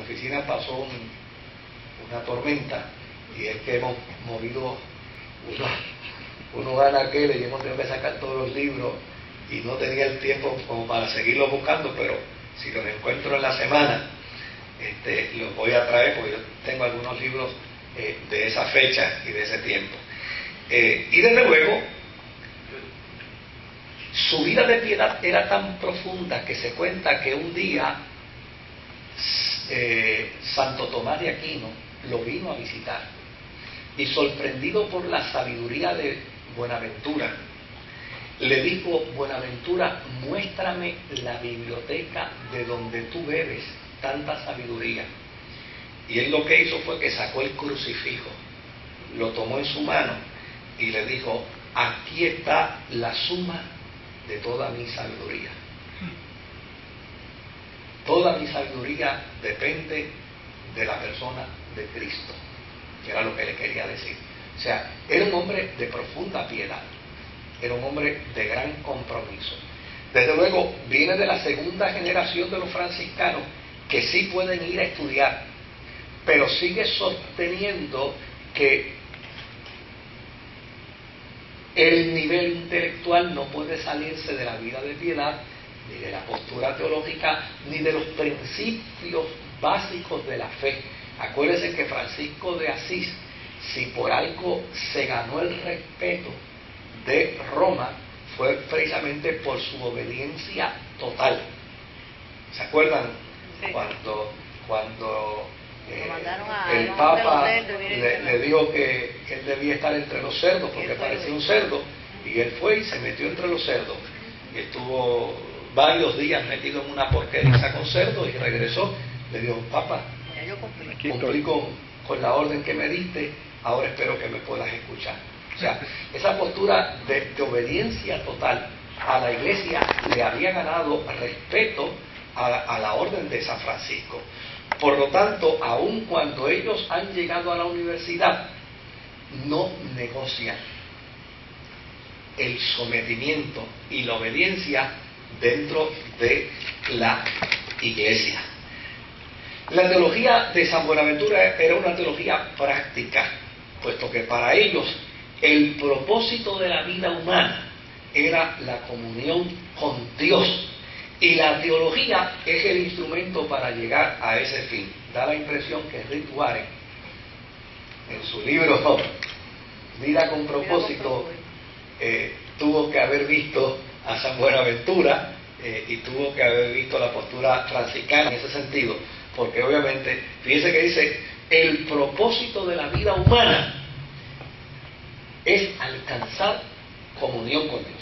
oficina pasó una tormenta y es que hemos movido unos anaqueles y hemos tenido que sacar todos los libros y no tenía el tiempo como para seguirlos buscando, pero si los encuentro en la semana los voy a traer porque yo tengo algunos libros de esa fecha y de ese tiempo. Y desde luego su vida de piedad era tan profunda que se cuenta que un día Santo Tomás de Aquino lo vino a visitar y, sorprendido por la sabiduría de Buenaventura, le dijo: Buenaventura, muéstrame la biblioteca de donde tú bebes tanta sabiduría. Y él lo que hizo fue que sacó el crucifijo, lo tomó en su mano y le dijo: aquí está la suma de toda mi sabiduría. Toda mi sabiduría depende de la persona de Cristo, que era lo que le quería decir. O sea, era un hombre de profunda piedad, era un hombre de gran compromiso. Desde luego viene de la segunda generación de los franciscanos, que sí pueden ir a estudiar, pero sigue sosteniendo que el nivel intelectual no puede salirse de la vida de piedad, ni de la postura teológica, ni de los principios básicos de la fe. Acuérdense que Francisco de Asís, si por algo se ganó el respeto de Roma, fue precisamente por su obediencia total. ¿Se acuerdan? Sí. Cuando el Papa le dijo que él debía estar entre los cerdos porque parecía un cerdo, y él fue y se metió entre los cerdos y estuvo varios días metido en una porqueriza con cerdos, y regresó, le dijo: Papa, cumplí con la orden que me diste, ahora espero que me puedas escuchar. O sea, esa postura de obediencia total a la Iglesia le había ganado respeto a la orden de San Francisco. Por lo tanto, aun cuando ellos han llegado a la universidad, no negocian el sometimiento y la obediencia dentro de la Iglesia. La teología de San Buenaventura era una teología práctica, puesto que para ellos el propósito de la vida humana era la comunión con Dios, y la teología es el instrumento para llegar a ese fin. Da la impresión que Rick Warren, en su libro Vida con propósito, tuvo que haber visto a San Buenaventura y tuvo que haber visto la postura franciscana en ese sentido, porque obviamente, fíjense que dice: el propósito de la vida humana es alcanzar comunión con Dios.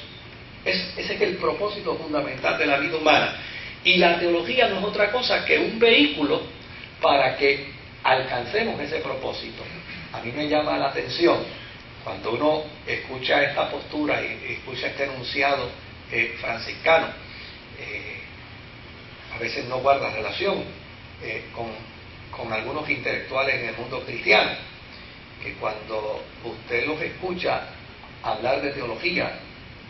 Ese es el propósito fundamental de la vida humana. Y la teología no es otra cosa que un vehículo para que alcancemos ese propósito. A mí me llama la atención cuando uno escucha esta postura y escucha este enunciado franciscano. A veces no guarda relación con algunos intelectuales en el mundo cristiano, que cuando usted los escucha hablar de teología,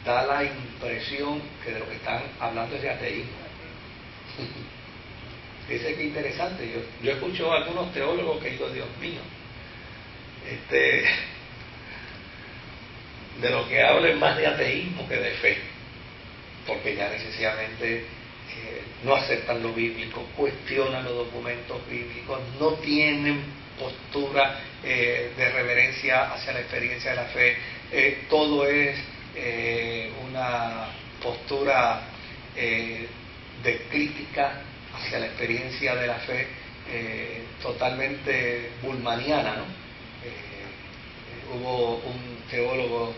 da la impresión que de lo que están hablando es de ateísmo. Dice que interesante. Yo escucho a algunos teólogos que digo: Dios mío, de lo que hablan más de ateísmo que de fe, porque ya necesariamente no aceptan lo bíblico, cuestionan los documentos bíblicos, no tienen postura de reverencia hacia la experiencia de la fe, todo es una postura de crítica hacia la experiencia de la fe, totalmente bullmaniana, ¿no? Hubo un teólogo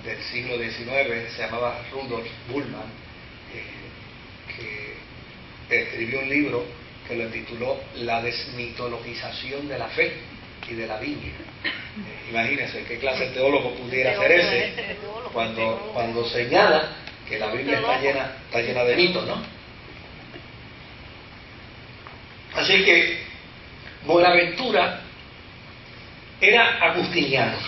del siglo XIX, se llamaba Rudolf Bultmann, que escribió un libro que lo tituló La desmitologización de la fe y de la Biblia. Imagínense qué clase de teólogo pudiera hacer ese cuando señala que la Biblia está llena de mitos, ¿no? Así que Buenaventura era agustiniano,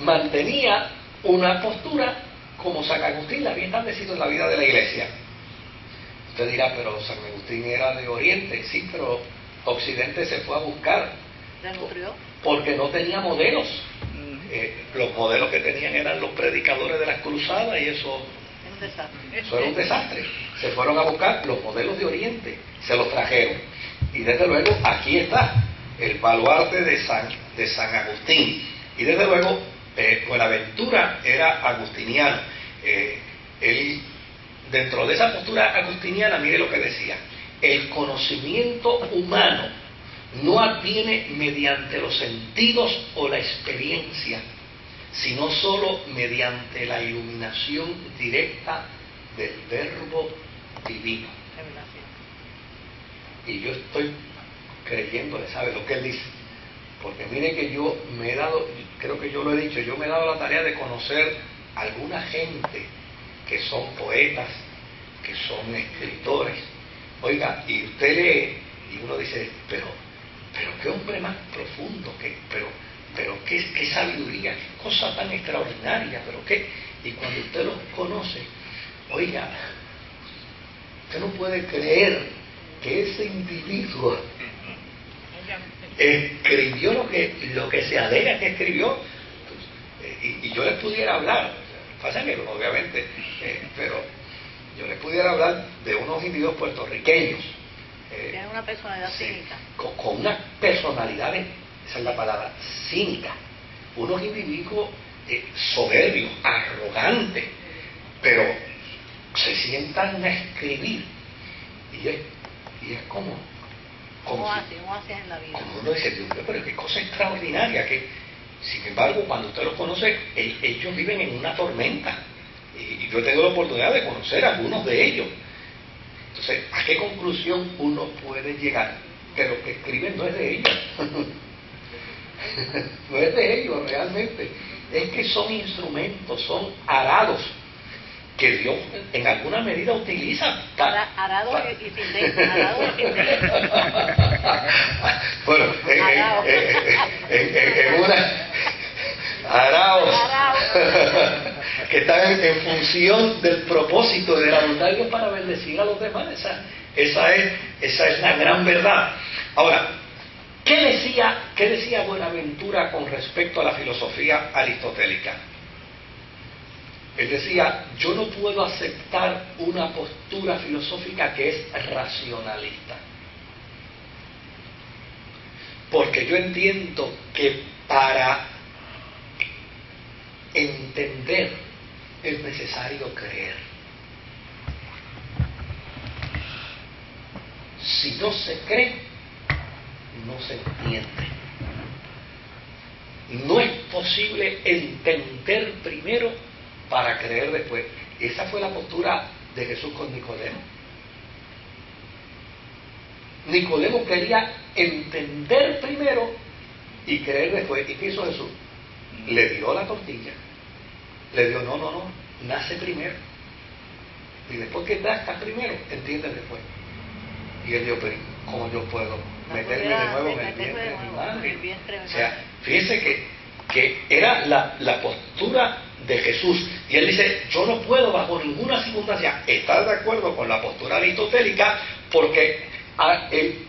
mantenía una postura como San Agustín la había establecido en la vida de la Iglesia. Usted dirá, pero San Agustín era de Oriente. Sí, pero Occidente se fue a buscar. ¿Se nutrió? Porque no tenía modelos. Los modelos que tenían eran los predicadores de las cruzadas y eso era un desastre. Se fueron a buscar los modelos de Oriente, se los trajeron. Y desde luego aquí está el baluarte de San Agustín. Y desde luego Buenaventura era agustiniano. Él, dentro de esa postura agustiniana, mire lo que decía: el conocimiento humano no adviene mediante los sentidos o la experiencia, sino solo mediante la iluminación directa del Verbo divino. Y yo estoy creyéndole, ¿sabe lo que él dice? Porque mire que yo me he dado, creo que yo lo he dicho, yo me he dado la tarea de conocer a alguna gente que son poetas, que son escritores. Oiga, y usted lee y uno dice, pero qué hombre más profundo, pero qué sabiduría, qué cosa tan extraordinaria, pero qué. Y cuando usted los conoce, oiga, usted no puede creer que ese individuo escribió lo que se alega que escribió. Y yo les pudiera hablar, pasa que obviamente, pero yo les pudiera hablar de unos individuos puertorriqueños. Tienen una personalidad cínica. Con unas personalidades, esa es la palabra, cínica. Unos individuos soberbios, arrogantes, pero se sientan a escribir. Y es como ¿Cómo haces en la vida? Como uno dice, Dios mío, pero qué cosa extraordinaria, que sin embargo cuando usted los conoce, ellos viven en una tormenta. Y yo tengo la oportunidad de conocer a algunos de ellos. Entonces, ¿a qué conclusión uno puede llegar? Que lo que escriben no es de ellos. No es de ellos realmente. Es que son instrumentos, son arados que Dios en alguna medida utiliza. Arado y sin arado y sin Bueno, en una araos que están en función del propósito de la voluntad de Dios para bendecir a los demás. Esa es la gran verdad. Ahora, ¿qué decía Buenaventura con respecto a la filosofía aristotélica? Él decía, yo no puedo aceptar una postura filosófica que es racionalista, porque yo entiendo que para entender es necesario creer. Si no se cree, no se entiende. No es posible entender primero para creer después. Esa fue la postura de Jesús con Nicodemo. Nicodemo quería entender primero y creer después. ¿Y qué hizo Jesús? Le dio la tortilla. Le dio, no, nace primero. Y después que nazcas primero, entiendes después. Y él dijo, pero ¿cómo yo puedo meterme de nuevo en el vientre de mi madre? O sea, fíjense que era la postura de Jesús. Y él dice, yo no puedo bajo ninguna circunstancia estar de acuerdo con la postura aristotélica, porque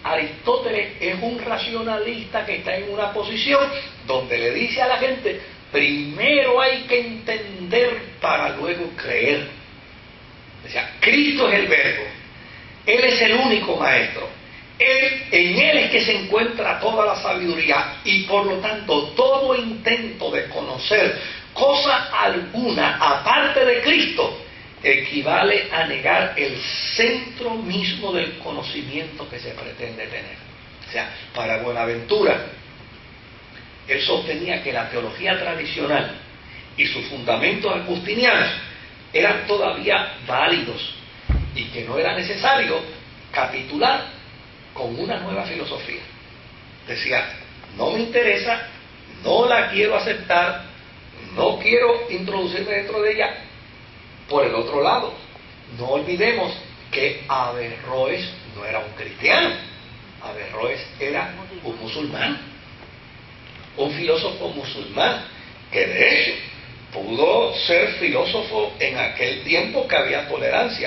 Aristóteles es un racionalista que está en una posición donde le dice a la gente, primero hay que entender para luego creer. O sea, Cristo es el Verbo, Él es el único maestro, en Él es que se encuentra toda la sabiduría, y por lo tanto todo intento de conocer cosa alguna aparte de Cristo equivale a negar el centro mismo del conocimiento que se pretende tener. O sea, para Buenaventura, él sostenía que la teología tradicional y sus fundamentos agustinianos eran todavía válidos y que no era necesario capitular con una nueva filosofía. Decía, no me interesa, no la quiero aceptar, no quiero introducirme dentro de ella. Por el otro lado, no olvidemos que Averroes no era un cristiano. Averroes era un musulmán, un filósofo musulmán, que de hecho pudo ser filósofo en aquel tiempo que había tolerancia.